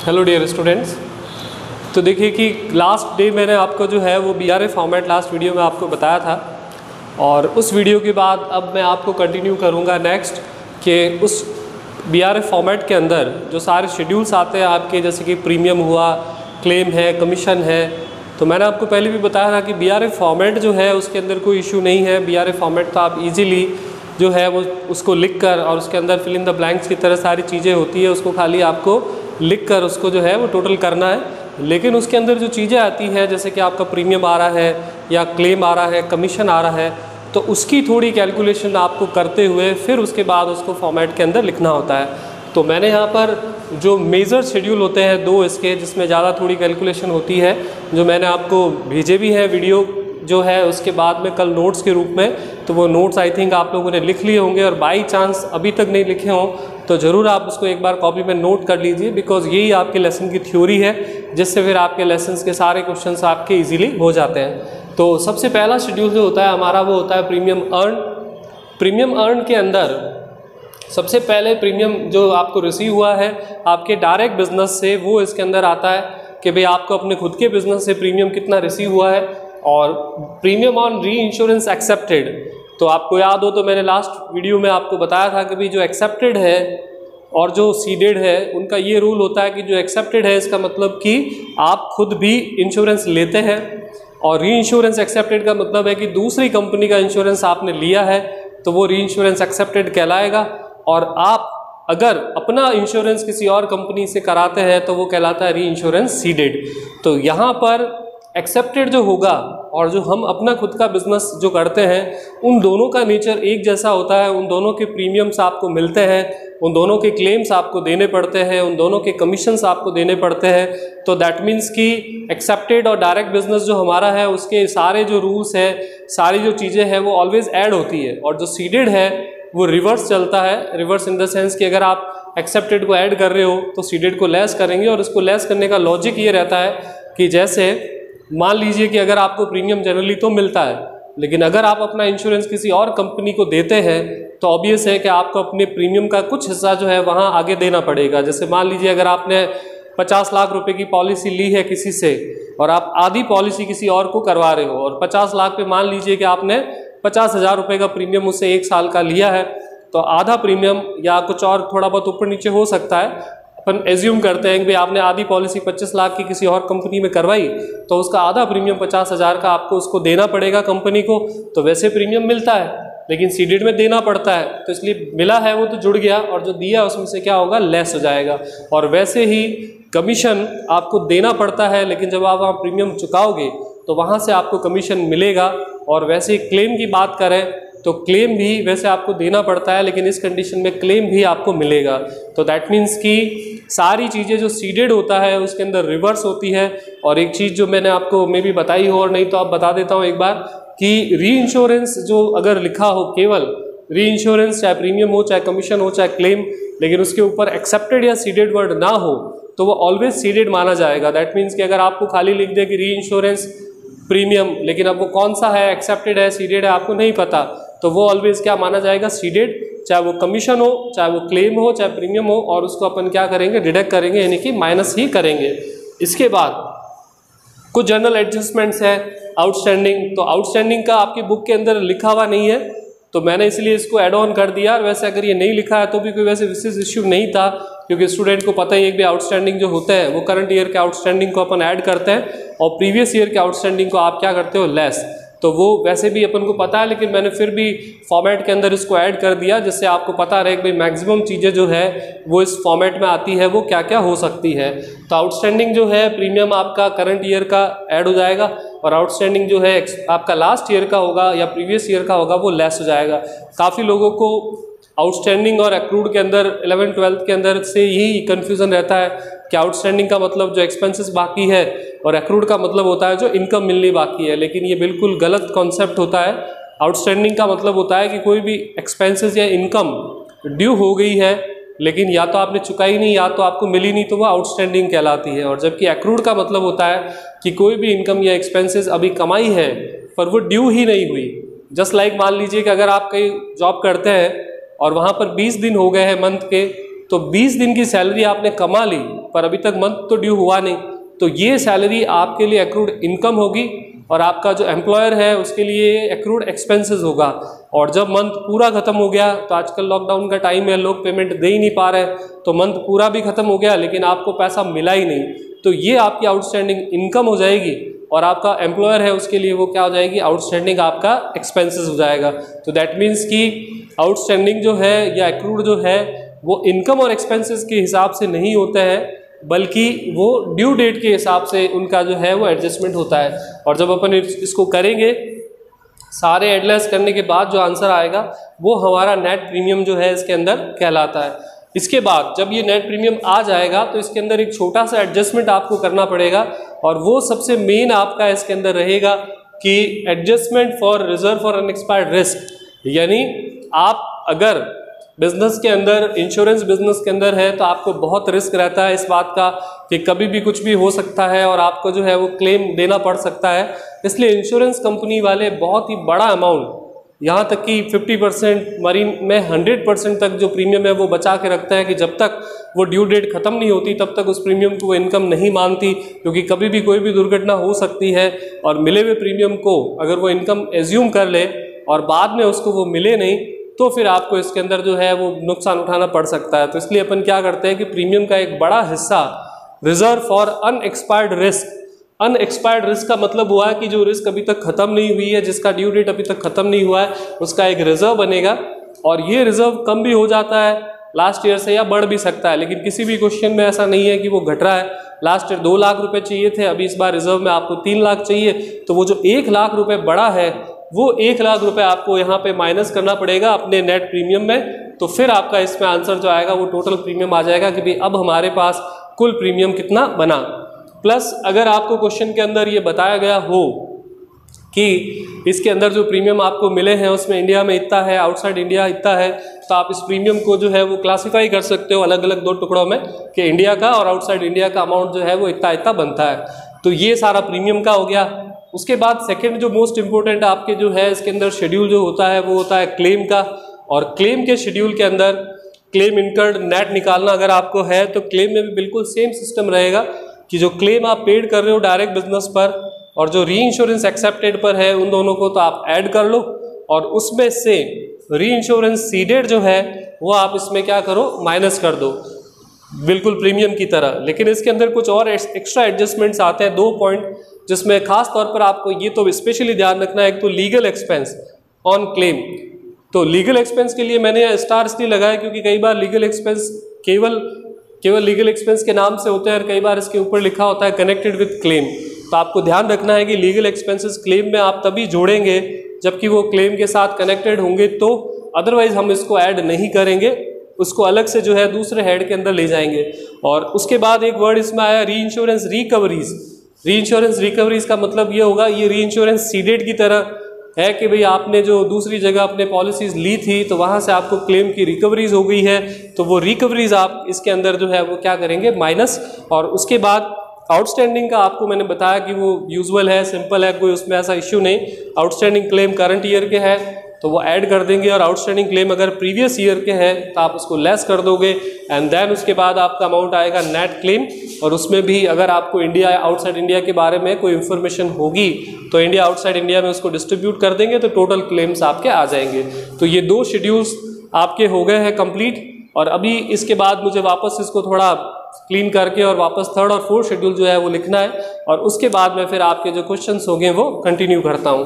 Hello dear students. तो देखिए कि लास्ट डे मैंने आपको जो है वो BRA फॉर्मेट लास्ट वीडियो में आपको बताया था, और उस वीडियो के बाद अब मैं आपको कंटिन्यू करूंगा नेक्स्ट कि उस BRA फॉर्मेट के अंदर जो सारे शेड्यूल्स आते हैं आपके, जैसे कि प्रीमियम हुआ, क्लेम है, कमीशन है। तो मैंने आपको पहले भी बताया था कि BRA फॉर्मेट जो है उसके अंदर कोई इशू नहीं है। BRA फॉर्मेट तो आप इजीली जो है वो उसको लिख कर और उसके अंदर फिल इन द ब्लैंक्स की तरह सारी चीज़ें होती है, उसको खाली आपको लिख कर उसको जो है वो टोटल करना है। लेकिन उसके अंदर जो चीज़ें आती हैं, जैसे कि आपका प्रीमियम आ रहा है या क्लेम आ रहा है, कमीशन आ रहा है, तो उसकी थोड़ी कैलकुलेशन आपको करते हुए फिर उसके बाद उसको फॉर्मेट के अंदर लिखना होता है। तो मैंने यहाँ पर जो मेजर शेड्यूल होते हैं दो इसके, जिसमें ज़्यादा थोड़ी कैलकुलेशन होती है, जो मैंने आपको भेजे भी हैं वीडियो जो है उसके बाद में कल नोट्स के रूप में। तो वो नोट्स आई थिंक आप लोगों ने लिख लिए होंगे, और बाई चांस अभी तक नहीं लिखे हों तो ज़रूर आप उसको एक बार कॉपी में नोट कर लीजिए, बिकॉज यही आपके लेसन की थ्योरी है, जिससे फिर आपके लेसन्स के सारे क्वेश्चंस आपके इजीली हो जाते हैं। तो सबसे पहला शेड्यूल जो होता है हमारा वो होता है प्रीमियम अर्न। प्रीमियम अर्न के अंदर सबसे पहले प्रीमियम जो आपको रिसीव हुआ है आपके डायरेक्ट बिजनेस से, वो इसके अंदर आता है कि भाई आपको अपने खुद के बिजनेस से प्रीमियम कितना रिसीव हुआ है। और प्रीमियम ऑन री इंश्योरेंस एक्सेप्टेड, तो आपको याद हो तो मैंने लास्ट वीडियो में आपको बताया था कि भाई जो एक्सेप्टेड है और जो सीडेड है उनका ये रूल होता है कि जो एक्सेप्टेड है इसका मतलब कि आप खुद भी इंश्योरेंस लेते हैं, और री इंश्योरेंस एक्सेप्टेड का मतलब है कि दूसरी कंपनी का इंश्योरेंस आपने लिया है तो वो री इंश्योरेंस एक्सेप्टेड कहलाएगा। और आप अगर अपना इंश्योरेंस किसी और कंपनी से कराते हैं तो वो कहलाता है री इंश्योरेंस सीडेड। तो यहाँ पर एक्सेप्टेड जो होगा और जो हम अपना खुद का बिजनेस जो करते हैं उन दोनों का नेचर एक जैसा होता है, उन दोनों के प्रीमियम्स आपको मिलते हैं, उन दोनों के क्लेम्स आपको देने पड़ते हैं, उन दोनों के कमीशंस आपको देने पड़ते हैं। तो दैट मीन्स कि एक्सेप्टेड और डायरेक्ट बिजनेस जो हमारा है उसके सारे जो रूल्स हैं, सारी जो चीज़ें हैं वो ऑलवेज ऐड होती है, और जो सीडेड है वो रिवर्स चलता है। रिवर्स इन द सेंस कि अगर आप एक्सेप्टेड को ऐड कर रहे हो तो सीडेड को लेस करेंगे, और उसको लेस करने का लॉजिक ये रहता है कि जैसे मान लीजिए कि अगर आपको प्रीमियम जनरली तो मिलता है, लेकिन अगर आप अपना इंश्योरेंस किसी और कंपनी को देते हैं तो ऑब्वियस है कि आपको अपने प्रीमियम का कुछ हिस्सा जो है वहाँ आगे देना पड़ेगा। जैसे मान लीजिए अगर आपने 50 लाख रुपए की पॉलिसी ली है किसी से, और आप आधी पॉलिसी किसी और को करवा रहे हो, और 50 लाख पे मान लीजिए कि आपने 50,000 रुपये का प्रीमियम उससे 1 साल का लिया है, तो आधा प्रीमियम या कुछ और थोड़ा बहुत ऊपर नीचे हो सकता है। अपन एज्यूम करते हैं कि भाई आपने आधी पॉलिसी 25 लाख की किसी और कंपनी में करवाई, तो उसका आधा प्रीमियम 50,000 का आपको उसको देना पड़ेगा कंपनी को। तो वैसे प्रीमियम मिलता है लेकिन सीडेड में देना पड़ता है, तो इसलिए मिला है वो तो जुड़ गया, और जो दिया उसमें से क्या होगा, लेस हो जाएगा। और वैसे ही कमीशन आपको देना पड़ता है, लेकिन जब आप वहाँ प्रीमियम चुकाओगे तो वहाँ से आपको कमीशन मिलेगा। और वैसे ही क्लेम की बात करें तो क्लेम भी वैसे आपको देना पड़ता है, लेकिन इस कंडीशन में क्लेम भी आपको मिलेगा। तो दैट मीन्स कि सारी चीज़ें जो सीडेड होता है उसके अंदर रिवर्स होती है। और एक चीज़ जो मैंने आपको मे भी बताई हो, और नहीं तो आप बता देता हूँ एक बार, कि री इंश्योरेंस जो अगर लिखा हो, केवल री इंश्योरेंस, चाहे प्रीमियम हो, चाहे कमीशन हो, चाहे क्लेम, लेकिन उसके ऊपर एक्सेप्टेड या सीडेड वर्ड ना हो तो वो ऑलवेज सीडेड माना जाएगा। दैट मीन्स कि अगर आपको खाली लिख दे कि री इंश्योरेंस प्रीमियम, लेकिन अब वो कौन सा है, एक्सेप्टेड है, सीडेड है, आपको नहीं पता, तो वो ऑलवेज क्या माना जाएगा, सीडेड, चाहे वो कमीशन हो, चाहे वो क्लेम हो, चाहे प्रीमियम हो, और उसको अपन क्या करेंगे, डिडक्ट करेंगे, यानी कि माइनस ही करेंगे। इसके बाद कुछ जनरल एडजस्टमेंट्स है आउटस्टैंडिंग। तो आउटस्टैंडिंग का आपकी बुक के अंदर लिखा हुआ नहीं है, तो मैंने इसलिए इसको ऐड ऑन कर दिया। वैसे अगर ये नहीं लिखा है तो भी कोई वैसे विशेष इश्यू नहीं था, क्योंकि स्टूडेंट को पता ही है कि आउटस्टैंडिंग जो होते हैं वो करंट ईयर के आउटस्टैंडिंग को अपन ऐड करते हैं, और प्रीवियस ईयर के आउटस्टैंडिंग को आप क्या करते हो, लेस। तो वो वैसे भी अपन को पता है, लेकिन मैंने फिर भी फॉर्मेट के अंदर इसको ऐड कर दिया, जिससे आपको पता रहे कि भाई मैक्सिमम चीज़ें जो है वो इस फॉर्मेट में आती है, वो क्या क्या हो सकती है। तो आउटस्टैंडिंग जो है प्रीमियम आपका करंट ईयर का ऐड हो जाएगा, और आउटस्टैंडिंग जो है आपका लास्ट ईयर का होगा या प्रीवियस ईयर का होगा वो लेस हो जाएगा। काफ़ी लोगों को आउटस्टैंडिंग और एक्रूड के अंदर 11th-12th के अंदर से यही कन्फ्यूज़न रहता है कि आउटस्टैंडिंग का मतलब जो एक्सपेंसेस बाकी है, और एक्रूड का मतलब होता है जो इनकम मिलनी बाकी है। लेकिन ये बिल्कुल गलत कॉन्सेप्ट होता है। आउटस्टैंडिंग का मतलब होता है कि कोई भी एक्सपेंसेस या इनकम ड्यू हो गई है, लेकिन या तो आपने चुकाई नहीं या तो आपको मिली नहीं, तो वो आउटस्टैंडिंग कहलाती है। और जबकि एक्रूड का मतलब होता है कि कोई भी इनकम या एक्सपेंसेस अभी कमाई है पर वो ड्यू ही नहीं हुई। जस्ट लाइक मान लीजिए कि अगर आप कहीं जॉब करते हैं और वहाँ पर 20 दिन हो गए हैं मंथ के, तो 20 दिन की सैलरी आपने कमा ली पर अभी तक मंथ तो ड्यू हुआ नहीं, तो ये सैलरी आपके लिए एक्रूड इनकम होगी और आपका जो एम्प्लॉयर है उसके लिए एक्रूड एक्सपेंसेस होगा। और जब मंथ पूरा खत्म हो गया, तो आजकल लॉकडाउन का टाइम है, लोग पेमेंट दे ही नहीं पा रहे, तो मंथ पूरा भी खत्म हो गया लेकिन आपको पैसा मिला ही नहीं, तो ये आपकी आउटस्टैंडिंग इनकम हो जाएगी और आपका एम्प्लॉयर है उसके लिए वो क्या हो जाएगी, आउटस्टैंडिंग आपका एक्सपेंसेस हो जाएगा। तो दैट मीन्स कि आउटस्टैंडिंग जो है या एक्रूड जो है वो इनकम और एक्सपेंसेस के हिसाब से नहीं होता है, बल्कि वो ड्यू डेट के हिसाब से उनका जो है वो एडजस्टमेंट होता है। और जब अपन इसको करेंगे, सारे एडलेस करने के बाद जो आंसर आएगा वो हमारा नेट प्रीमियम जो है इसके अंदर कहलाता है। इसके बाद जब ये नेट प्रीमियम आ जाएगा तो इसके अंदर एक छोटा सा एडजस्टमेंट आपको करना पड़ेगा, और वो सबसे मेन आपका इसके अंदर रहेगा कि adjustment for reserve for unexpired risk. यानी आप अगर बिजनेस के अंदर, इंश्योरेंस बिजनेस के अंदर है, तो आपको बहुत रिस्क रहता है इस बात का कि कभी भी कुछ भी हो सकता है और आपको जो है वो क्लेम देना पड़ सकता है। इसलिए इंश्योरेंस कंपनी वाले बहुत ही बड़ा अमाउंट, यहाँ तक कि 50%, मरीन में 100% तक जो प्रीमियम है वो बचा के रखता है कि जब तक वो ड्यू डेट ख़त्म नहीं होती तब तक उस प्रीमियम को वो इनकम नहीं मानती, क्योंकि कभी भी कोई भी दुर्घटना हो सकती है और मिले हुए प्रीमियम को अगर वो इनकम एज्यूम कर ले और बाद में उसको वो मिले नहीं, तो फिर आपको इसके अंदर जो है वो नुकसान उठाना पड़ सकता है। तो इसलिए अपन क्या करते हैं कि प्रीमियम का एक बड़ा हिस्सा reserve for unexpired risk. Unexpired risk का मतलब हुआ है कि जो रिस्क अभी तक खत्म नहीं हुई है, जिसका ड्यू डेट अभी तक खत्म नहीं हुआ है, उसका एक रिजर्व बनेगा। और ये रिजर्व कम भी हो जाता है लास्ट ईयर से या बढ़ भी सकता है, लेकिन किसी भी क्वेश्चन में ऐसा नहीं है कि वो घट रहा है। लास्ट ईयर 2 लाख रुपए चाहिए थे, अभी इस बार रिजर्व में आपको 3 लाख चाहिए, तो वो जो 1 लाख रुपए बढ़ा है वो 1 लाख रुपए आपको यहाँ पे माइनस करना पड़ेगा अपने नेट प्रीमियम में। तो फिर आपका इसमें आंसर जो आएगा वो टोटल प्रीमियम आ जाएगा कि भाई अब हमारे पास कुल प्रीमियम कितना बना। प्लस अगर आपको क्वेश्चन के अंदर ये बताया गया हो कि इसके अंदर जो प्रीमियम आपको मिले हैं उसमें इंडिया में इतना है, आउटसाइड इंडिया इतना है, तो आप इस प्रीमियम को जो है वो क्लासीफाई कर सकते हो अलग अलग 2 टुकड़ों में कि इंडिया का और आउटसाइड इंडिया का अमाउंट जो है वो इतना इतना बनता है। तो ये सारा प्रीमियम का हो गया। उसके बाद सेकंड जो मोस्ट इंपॉर्टेंट आपके जो है इसके अंदर शेड्यूल जो होता है वो होता है क्लेम का। और क्लेम के शेड्यूल के अंदर क्लेम इनकर्ड नेट निकालना अगर आपको है तो क्लेम में भी बिल्कुल सेम सिस्टम रहेगा कि जो क्लेम आप पेड कर रहे हो डायरेक्ट बिजनेस पर और जो री इंश्योरेंस एक्सेप्टेड पर है, उन दोनों को तो आप ऐड कर लो और उसमें से री इंश्योरेंस सीडेड जो है वो आप इसमें क्या करो, माइनस कर दो, बिल्कुल प्रीमियम की तरह। लेकिन इसके अंदर कुछ और एक्स्ट्रा एडजस्टमेंट्स आते हैं, 2 पॉइंट जिसमें खास तौर पर आपको ये तो स्पेशली ध्यान रखना है। एक तो लीगल एक्सपेंस ऑन क्लेम, तो लीगल एक्सपेंस के लिए मैंने स्टार इसलिए लगाया क्योंकि कई बार लीगल एक्सपेंस केवल लीगल एक्सपेंस के नाम से होते हैं और कई बार इसके ऊपर लिखा होता है कनेक्टेड विद क्लेम। तो आपको ध्यान रखना है कि लीगल एक्सपेंसेस क्लेम में आप तभी जोड़ेंगे जबकि वो क्लेम के साथ कनेक्टेड होंगे, तो अदरवाइज हम इसको ऐड नहीं करेंगे, उसको अलग से जो है दूसरे हेड के अंदर ले जाएंगे। और उसके बाद एक वर्ड इसमें आया री इंश्योरेंस रिकवरीज। री इंश्योरेंस रिकवरीज का मतलब ये होगा, ये री इंश्योरेंस सीडेड की तरह है कि भाई आपने जो दूसरी जगह अपने पॉलिसीज ली थी तो वहाँ से आपको क्लेम की रिकवरीज हो गई है, तो वो रिकवरीज आप इसके अंदर जो है वो क्या करेंगे, माइनस। और उसके बाद आउटस्टैंडिंग का आपको मैंने बताया कि वो यूजुअल है, सिंपल है, कोई उसमें ऐसा इश्यू नहीं। आउटस्टैंडिंग क्लेम करंट ईयर के है तो वो ऐड कर देंगे, और आउटस्टैंडिंग क्लेम अगर प्रीवियस ईयर के हैं तो आप उसको लेस कर दोगे। एंड देन उसके बाद आपका अमाउंट आएगा नेट क्लेम, और उसमें भी अगर आपको इंडिया आउटसाइड इंडिया के बारे में कोई इन्फॉर्मेशन होगी तो इंडिया आउटसाइड इंडिया में उसको डिस्ट्रीब्यूट कर देंगे, तो टोटल क्लेम्स आपके आ जाएंगे। तो ये 2 शेड्यूल्स आपके हो गए हैं कंप्लीट। और अभी इसके बाद मुझे वापस इसको थोड़ा क्लीन करके और वापस 3rd और 4th शेड्यूल जो है वो लिखना है, और उसके बाद में फिर आपके जो क्वेश्चंस होंगे वो कंटिन्यू करता हूँ।